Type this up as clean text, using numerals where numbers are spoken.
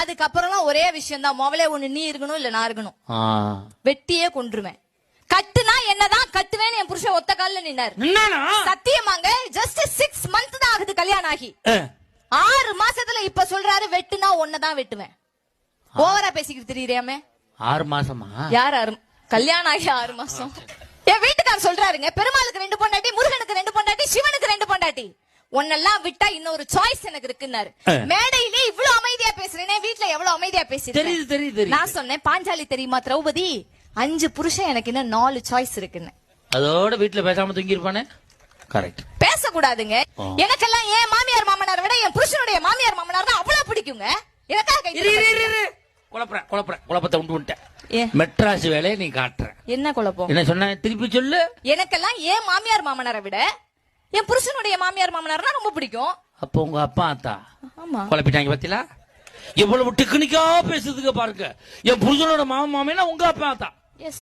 அதுக்கப்புறம் ஒரே விஷயம் தான், முதல்ல ஒண்ணு நீ இருக்கணும் இல்ல நான் இருக்கணும். வெட்டியே கொன்றுவேன். கட்டுனா என்னதான் கட்டுவேன்னு என் புருஷன் ஒத்த கால்ல நின்னாரு. சத்தியமாங்க, ஜஸ்ட் 6 months தான் ஆகுது கல்யாணம் ஆகி. 6 மாசத்துல இப்ப சொல்றாரு வெட்டுனா ஒன்னதான் வெட்டுவேன். ஓவரா பேசிக்கிட்டு தெரியுறியாமே. 6 மாசமா? யார் கல்யாணம் ஆகி 6 மாசம்? என் வீட்டுக்காரர் சொல்றாருங்க, பெருமாளுக்கு 2 பொண்டாட்டி, முருகனுக்கு 2 பொண்டாட்டி, சிவனுக்கு 2 பொண்டாட்டி, ஒன்னெல்லாம் விட்டா இன்னொரு சாய்ஸ் எனக்கு இருக்குன்னாரு. மேடையிலே இவ்வளவு அமைதியா பேசுறேனே, வீட்டுல எவ்வளவு அமைதியா பேசுறேன். நான் சொன்னேன், பாஞ்சாலி தெரியுமா திரௌபதி, 5 புருஷன் எனக்கு இன்னும் 4 சாய்ஸ் இருக்குன்னு. அதோட வீட்டுல பேசாம தூங்கி இருப்பானே. கரெக்ட். பேசக்கூடாதுங்க. எனக்கெல்லாம் என் மாமியார் மாமனார் விட என் புருஷனுடைய மாமியார் மாமனார் தான் அவ்வளவு பிடிக்குங்க. குழப்பத்தை உண்டு விட்டேன். மெட்ராஸ் வேலையை நீ காட்டுற. என்ன குழப்பம்? என்ன சொன்ன, திருப்பி சொல்லு. எனக்கெல்லாம் என் மாமியார் மாமனாரை விட என் புருஷனுடைய மாமியார் மாமனார் ரொம்ப பிடிக்கும். அப்போ உங்க அப்பா அத்தா குழப்பிட்டாங்க பத்திலா. எவ்வளவு டெக்னிக்கா பேசுறதுக்கு பாருங்க. என் புருஷனோட மாமன் மாமனா உங்க அப்பா அத்தா.